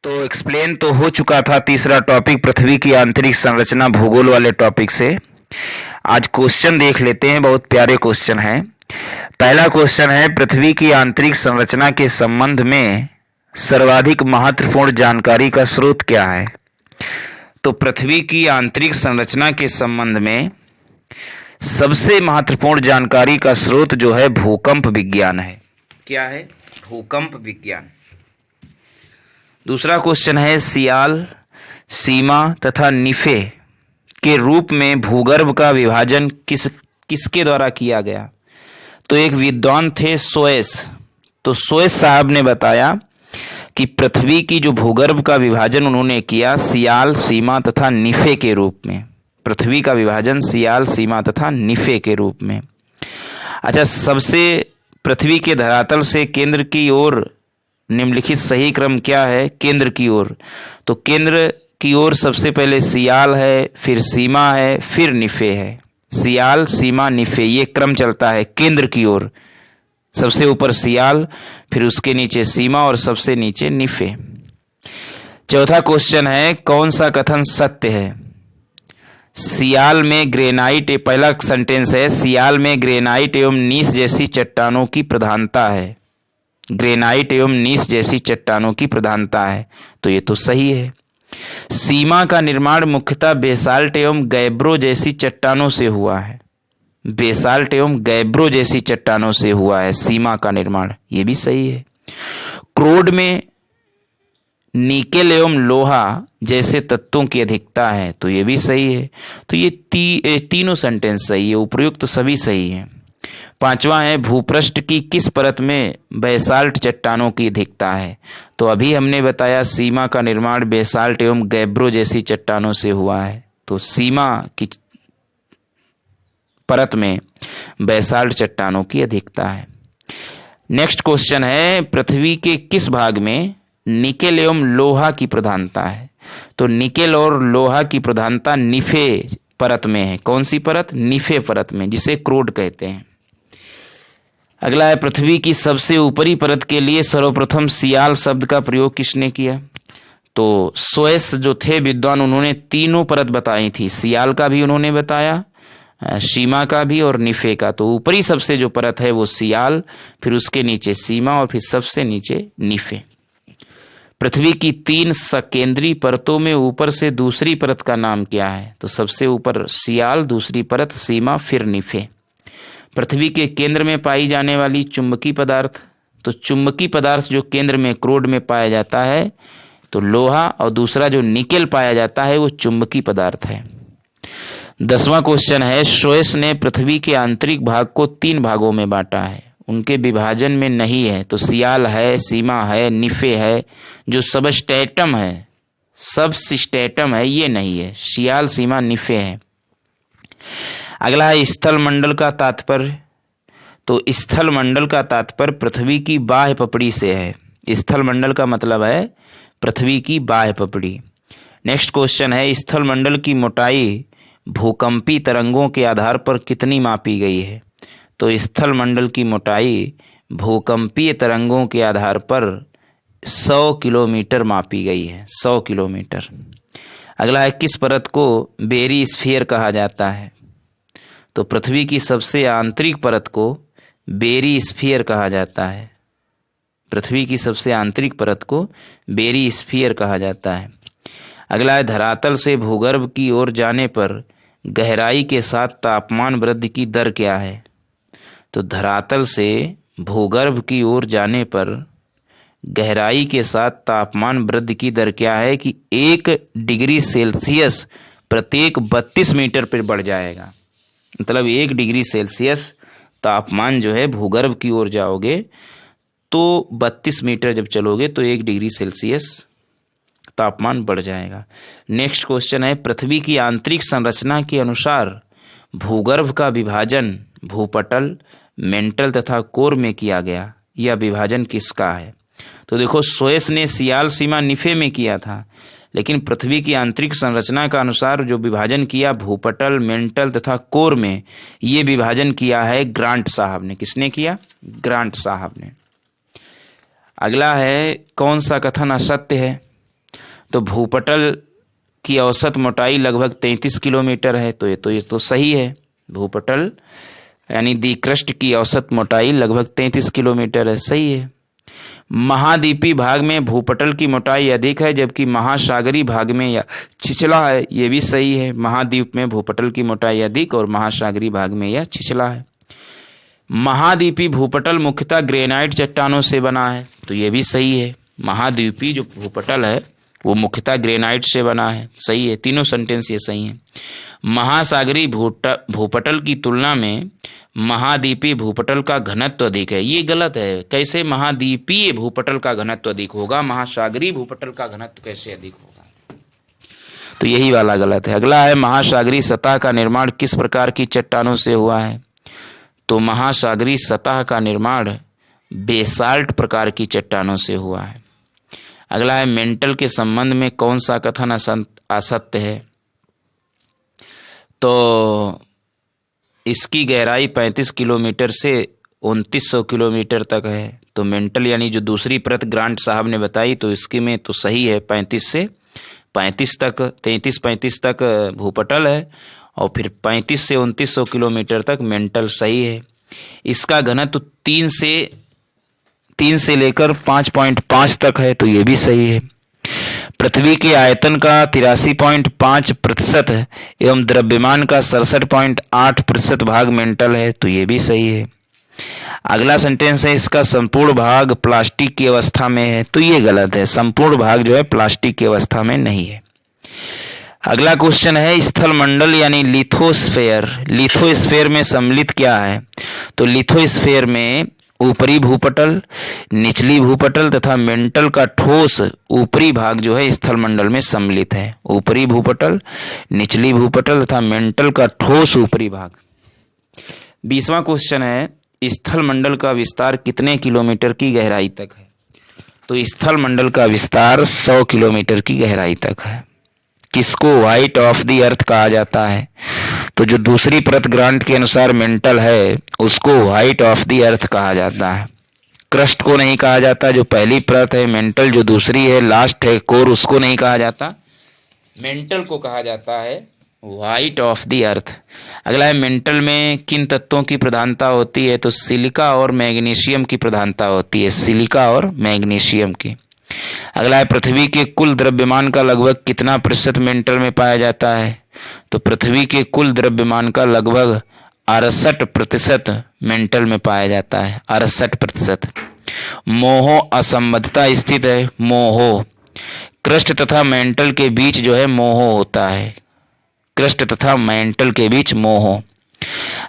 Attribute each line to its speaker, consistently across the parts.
Speaker 1: तो एक्सप्लेन तो हो चुका था तीसरा टॉपिक पृथ्वी की आंतरिक संरचना भूगोल वाले टॉपिक से। आज क्वेश्चन देख लेते हैं, बहुत प्यारे क्वेश्चन हैं। पहला क्वेश्चन है, पृथ्वी की आंतरिक संरचना के संबंध में सर्वाधिक महत्वपूर्ण जानकारी का स्रोत क्या है? तो पृथ्वी की आंतरिक संरचना के संबंध में सबसे महत्वपूर्ण जानकारी का स्रोत जो है भूकंप विज्ञान है। क्या है? भूकंप विज्ञान। दूसरा क्वेश्चन है, सियाल, सीमा तथा निफे के रूप में भूगर्भ का विभाजन किसके द्वारा किया गया? तो एक विद्वान थे सोएस। तो सोएस साहब ने बताया कि पृथ्वी की जो भूगर्भ का विभाजन उन्होंने किया सियाल, सीमा तथा निफे के रूप में। पृथ्वी का विभाजन सियाल, सीमा तथा निफे के रूप में। अच्छा, सबसे पृथ्वी के धरातल से केंद्र की ओर निम्नलिखित सही क्रम क्या है? केंद्र की ओर, तो केंद्र की ओर सबसे पहले सियाल है, फिर सीमा है, फिर निफे है। सियाल, सीमा, निफे, ये क्रम चलता है केंद्र की ओर। सबसे ऊपर सियाल, फिर उसके नीचे सीमा और सबसे नीचे निफे। चौथा क्वेश्चन है, कौन सा कथन सत्य है? सियाल में ग्रेनाइट, पहला सेंटेंस है, सियाल में ग्रेनाइट एवं नीस जैसी चट्टानों की प्रधानता है। ग्रेनाइट एवं नीस जैसी चट्टानों की प्रधानता है, तो ये तो सही है। सीमा का निर्माण मुख्यतः बेसाल्ट एवं गैब्रो जैसी चट्टानों से हुआ है। बेसाल्ट एवं गैब्रो जैसी चट्टानों से हुआ है सीमा का निर्माण, ये भी सही है। क्रोड में निकेल एवं लोहा जैसे तत्वों की अधिकता है, तो ये भी सही है। तो ये तीनों सेंटेंस सही है, उपयुक्त तो सभी सही है। पांचवा है, भूपृष्ठ की किस परत में बेसाल्ट चट्टानों की अधिकता है? तो अभी हमने बताया सीमा का निर्माण बेसाल्ट एवं गैब्रो जैसी चट्टानों से हुआ है, तो सीमा की परत में बेसाल्ट चट्टानों की अधिकता है। नेक्स्ट क्वेश्चन है, पृथ्वी के किस भाग में निकेल एवं लोहा की प्रधानता है? तो निकेल और लोहा की प्रधानता निफे परत में है। कौन सी परत? निफे परत में, जिसे क्रोड कहते हैं। अगला है, पृथ्वी की सबसे ऊपरी परत के लिए सर्वप्रथम सियाल शब्द का प्रयोग किसने किया? तो सोएस जो थे विद्वान, उन्होंने तीनों परत बताई थी। सियाल का भी उन्होंने बताया, सीमा का भी और निफे का। तो ऊपरी सबसे जो परत है वो सियाल, फिर उसके नीचे सीमा और फिर सबसे नीचे निफे। पृथ्वी की 3 सकेंद्री परतों में ऊपर से दूसरी परत का नाम क्या है? तो सबसे ऊपर सियाल, दूसरी परत सीमा, फिर निफे। पृथ्वी के केंद्र में पाई जाने वाली चुंबकीय पदार्थ, तो चुंबकीय पदार्थ जो केंद्र में क्रोड में पाया जाता है तो लोहा, और दूसरा जो निकेल पाया जाता है वो चुंबकीय पदार्थ है। 10वां क्वेश्चन है, सोएस ने पृथ्वी के आंतरिक भाग को 3 भागों में बांटा है, उनके विभाजन में नहीं है। तो सियाल है, सीमा है, निफे है। जो सबस्ट्रेटम है, सबसिस्टेटम है, ये नहीं है। सियाल, सीमा, निफे है। अगला है, स्थल मंडल का तात्पर्य। तो स्थल मंडल का तात्पर्य पृथ्वी की बाह्य पपड़ी से है। स्थल मंडल का मतलब है पृथ्वी की बाह्य पपड़ी। नेक्स्ट क्वेश्चन है, स्थल मंडल की मोटाई भूकंपी तरंगों के आधार पर कितनी मापी गई है? तो स्थल मंडल की मोटाई भूकंपीय तरंगों के आधार पर 100 किलोमीटर मापी गई है। 100 किलोमीटर। अगला है, किस परत को बेरी स्फीयर कहा जाता है? तो पृथ्वी की सबसे आंतरिक परत को बेरी स्फीयर कहा जाता है। पृथ्वी की सबसे आंतरिक परत को बेरी स्फीयर कहा जाता है। अगला है, धरातल से भूगर्भ की ओर जाने पर गहराई के साथ तापमान वृद्धि की दर क्या है? तो धरातल से भूगर्भ की ओर जाने पर गहराई के साथ तापमान वृद्धि की दर क्या है? कि 1 डिग्री सेल्सियस प्रत्येक 32 मीटर पर बढ़ जाएगा। मतलब 1 डिग्री सेल्सियस तापमान जो है भूगर्भ की ओर जाओगे तो 32 मीटर जब चलोगे तो 1 डिग्री सेल्सियस तापमान बढ़ जाएगा। नेक्स्ट क्वेश्चन है, पृथ्वी की आंतरिक संरचना के अनुसार भूगर्भ का विभाजन भूपटल, मेंटल तथा कोर में किया गया। यह विभाजन किसका है? तो देखो, सोएस ने सियाल, सीमा, निफे में किया था, लेकिन पृथ्वी की आंतरिक संरचना का अनुसार जो विभाजन किया भूपटल, मेंटल तथा कोर में, ये विभाजन किया है ग्रांट साहब ने। किसने किया? ग्रांट साहब ने। अगला है, कौन सा कथन असत्य है? तो भूपटल की औसत मोटाई लगभग 33 किलोमीटर है, तो ये तो सही है। भूपटल यानी द्विकृष्ट की औसत मोटाई लगभग 33 किलोमीटर है, सही है। महाद्वीपीय भाग में भूपटल की मोटाई अधिक है, जबकि महासागरीय भाग में या छिछला है, ये भी सही है। महाद्वीप में भूपटल की मोटाई अधिक और महासागरीय भाग में यह छिछला है। महाद्वीपीय भूपटल मुख्यतः ग्रेनाइट चट्टानों से बना है, तो ये भी सही है। महाद्वीपीय जो भूपटल है वो मुख्यतः ग्रेनाइट से बना है, सही है। तीनों सेंटेंस ये सही हैं। महासागरीय भूपटल की तुलना में महाद्वीपीय भूपटल का घनत्व अधिक है, ये गलत है। कैसे महाद्वीपीय भूपटल का घनत्व अधिक होगा, महासागरीय भूपटल का घनत्व कैसे अधिक होगा, तो यही वाला गलत है। अगला है महासागरीय सतह का निर्माण किस प्रकार की चट्टानों से हुआ है, तो महासागरीय सतह का निर्माण बेसाल्ट प्रकार की चट्टानों से हुआ है। अगला है मेंटल के संबंध में कौन सा कथन असत्य है, तो इसकी गहराई 35 किलोमीटर से 2900 किलोमीटर तक है। तो मेंटल यानी जो दूसरी प्रत ग्रांट साहब ने बताई, तो इसकी में तो सही है, 35 से 35 तक 33-35 तक भूपटल है और फिर 35 से 2900 किलोमीटर तक मेंटल, सही है। इसका घनत्व 3 से लेकर 5.5 तक है, तो ये भी सही है। पृथ्वी के आयतन का 83.5% एवं द्रव्यमान का 67.8% भाग मेंटल है, तो ये भी सही है। अगला सेंटेंस है इसका संपूर्ण भाग प्लास्टिक की अवस्था में है, तो ये गलत है। संपूर्ण भाग जो है प्लास्टिक की अवस्था में नहीं है। अगला क्वेश्चन है स्थल मंडल यानी लिथोस्फेयर। लिथोस्फेयर में सम्मिलित क्या है, तो लिथोस्फेयर में ऊपरी भूपटल, निचली भूपटल तथा मेंटल का ठोस ऊपरी भाग जो है स्थल मंडल में सम्मिलित है। ऊपरी भूपटल, निचली भूपटल तथा मेंटल का ठोस ऊपरी भाग। 20वां क्वेश्चन है स्थल मंडल का विस्तार कितने किलोमीटर की गहराई तक है, तो स्थल मंडल का विस्तार 100 किलोमीटर की गहराई तक है। किसको व्हाइट ऑफ द अर्थ कहा जाता है, तो जो दूसरी प्रत ग्रांट के अनुसार मेंटल है उसको व्हाइट ऑफ द अर्थ कहा जाता है। क्रस्ट को नहीं कहा जाता, जो पहली प्रत है। मेंटल जो दूसरी है, लास्ट है कोर, उसको नहीं कहा जाता। मेंटल को कहा जाता है व्हाइट ऑफ द अर्थ। अगला है मेंटल में किन तत्वों की प्रधानता होती है, तो सिलिका और मैग्नीशियम की प्रधानता होती है, सिलिका और मैग्नीशियम की। अगला है पृथ्वी के कुल द्रव्यमान का लगभग कितना प्रतिशत मेंटल में पाया जाता है, तो पृथ्वी के कुल द्रव्यमान का लगभग 68% मेंटल में पाया जाता है, 68%। मोहो असंबद्धता स्थित है, मोहो क्रस्ट तथा मेंटल के बीच जो है मोहो होता है, क्रस्ट तथा मेंटल के बीच मोहो।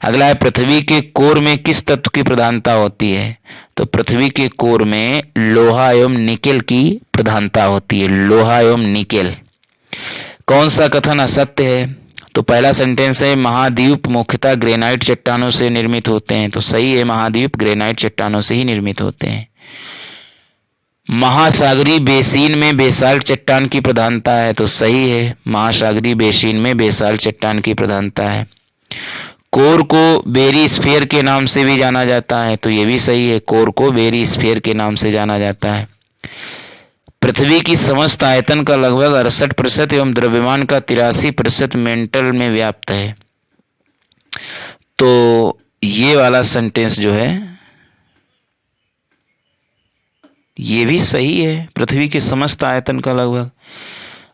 Speaker 1: अगला है पृथ्वी के कोर में किस तत्व की प्रधानता होती है, तो पृथ्वी के कोर में लोहा एवं निकेल की प्रधानता होती है, लोहा एवं निकेल। कौन सा कथन असत्य है, तो पहला सेंटेंस है महाद्वीप मुख्यतः ग्रेनाइट चट्टानों से निर्मित होते हैं, तो सही है, महाद्वीप ग्रेनाइट चट्टानों से ही निर्मित होते हैं। महासागरीय बेसिन में बेसाल्ट चट्टान की प्रधानता है, तो सही है, महासागरीय बेसिन में बेसाल्ट चट्टान की प्रधानता है। कोर को बेरी स्फीयर के नाम से भी जाना जाता है, तो ये भी सही है, कोर को बेरी स्फीयर के नाम से जाना जाता है। पृथ्वी की समस्त आयतन का लगभग 68% एवं द्रव्यमान का 83% मेंटल में व्याप्त है, तो ये वाला सेंटेंस जो है ये भी सही है। पृथ्वी के समस्त आयतन का लगभग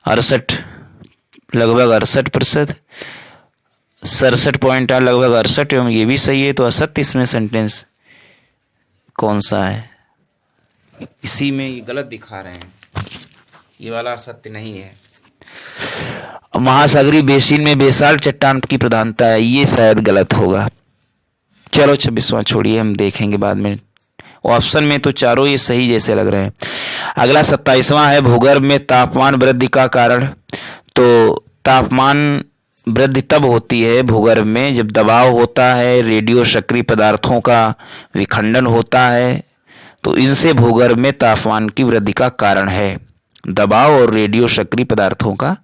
Speaker 1: 68% 67.8 लगभग 68 एवं ये भी सही है, तो असत्य इसमें सेंटेंस कौन सा है, इसी में ये गलत दिखा रहे हैं, ये वाला सत्य नहीं है। महासागरीय बेसिन में बेसाल्ट चट्टान की प्रधानता है, ये शायद गलत होगा। चलो 26वां छोड़िए, हम देखेंगे बाद में। ऑप्शन में तो चारों ये सही जैसे लग रहे हैं। अगला 27वां है भूगर्भ में तापमान वृद्धि का कारण। तो तापमान वृद्धि तब होती है भूगर्भ में जब दबाव होता है, रेडियो सक्रिय पदार्थों का विखंडन होता है, तो इनसे भूगर्भ में तापमान की वृद्धि का कारण है, दबाव और रेडियो सक्रिय पदार्थों का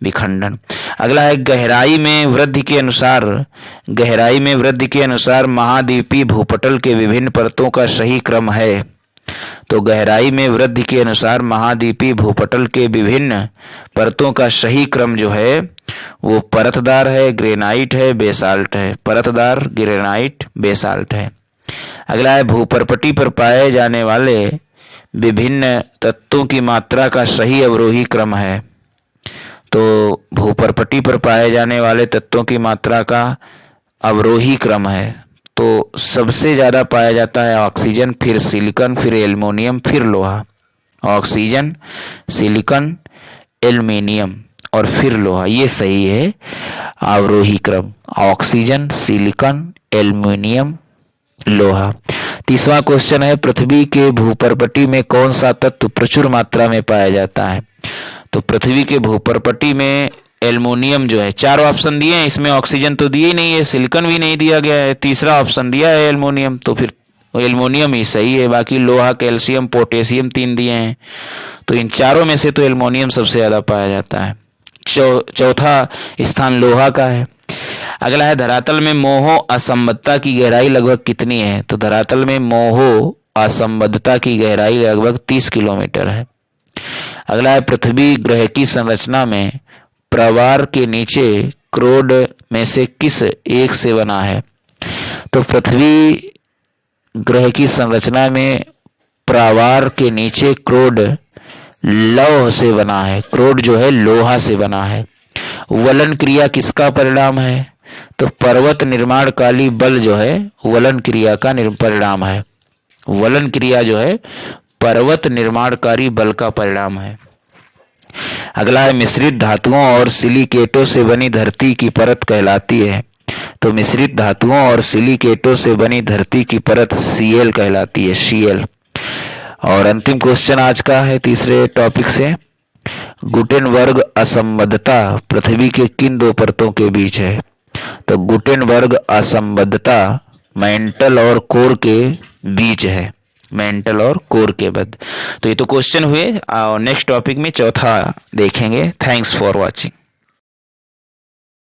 Speaker 1: विखंडन। अगला है गहराई में वृद्धि के अनुसार महाद्वीपीय भूपटल के विभिन्न परतों का सही क्रम है। तो गहराई में वृद्धि के अनुसार महाद्वीपीय भूपटल के विभिन्न परतों का सही क्रम जो है वो परतदार है, ग्रेनाइट है, बेसाल्ट है। परतदार, ग्रेनाइट, बेसाल्ट है। अगला है भूपर्पटी पर पाए जाने वाले विभिन्न तत्वों की मात्रा का सही अवरोही क्रम है। तो भूपर्पटी पर पाए जाने वाले तत्वों की मात्रा का अवरोही क्रम है। तो सबसे ज़्यादा पाया जाता है ऑक्सीजन, फिर सिलिकॉन, फिर एल्युमिनियम, फिर लोहा। ऑक्सीजन, सिलिकॉन, एल्युमिनियम और फिर लोहा, ये सही है अवरोही क्रम। ऑक्सीजन, सिलिकॉन, एल्युमिनियम, लोहा। तीसरा क्वेश्चन है पृथ्वी के भूपर्पटी में कौन सा तत्व प्रचुर मात्रा में पाया जाता है? तो पृथ्वी के भूपर्पटी में एल्युमिनियम जो है, 4 ऑप्शन दिए हैं, इसमें ऑक्सीजन तो दिए ही नहीं है, सिलिकॉन भी नहीं दिया गया है, तीसरा ऑप्शन दिया है एल्युमिनियम, तो फिर एल्युमिनियम ही सही है। बाकी लोहा, कैल्शियम, पोटेशियम 3 दिए हैं, तो इन चारों में से तो एल्युमिनियम सबसे ज्यादा पाया जाता है। चौथा स्थान लोहा का है। अगला है धरातल में मोहो असंबद्धता की गहराई लगभग कितनी है? तो धरातल में मोहो असंबद्धता की गहराई लगभग 30 किलोमीटर है। अगला है पृथ्वी ग्रह की संरचना में प्रवार के नीचे क्रोड में से किस एक से बना है? तो पृथ्वी ग्रह की संरचना में प्रवार के नीचे क्रोड लौह से बना है। क्रोड जो है लोहा से बना है। वलन क्रिया किसका परिणाम है? तो पर्वत निर्माणकाली बल जो है वलन क्रिया का परिणाम है। वलन क्रिया जो है पर्वत निर्माणकारी बल का परिणाम है। अगला है मिश्रित धातुओं और सिलिकेटों से बनी धरती की परत कहलाती है। तो मिश्रित धातुओं और सिलिकेटों से बनी धरती की परत सीएल कहलाती है, सीएल। और अंतिम क्वेश्चन आज का है तीसरे टॉपिक से, गुटेनबर्ग असंबद्धता पृथ्वी के किन 2 परतों के बीच है? तो गुटेनबर्ग असंबद्धता मेंटल और कोर के बीच है, मेंटल और कोर के बाद। तो ये तो क्वेश्चन हुए, और नेक्स्ट टॉपिक में चौथा देखेंगे। Thanks for watching.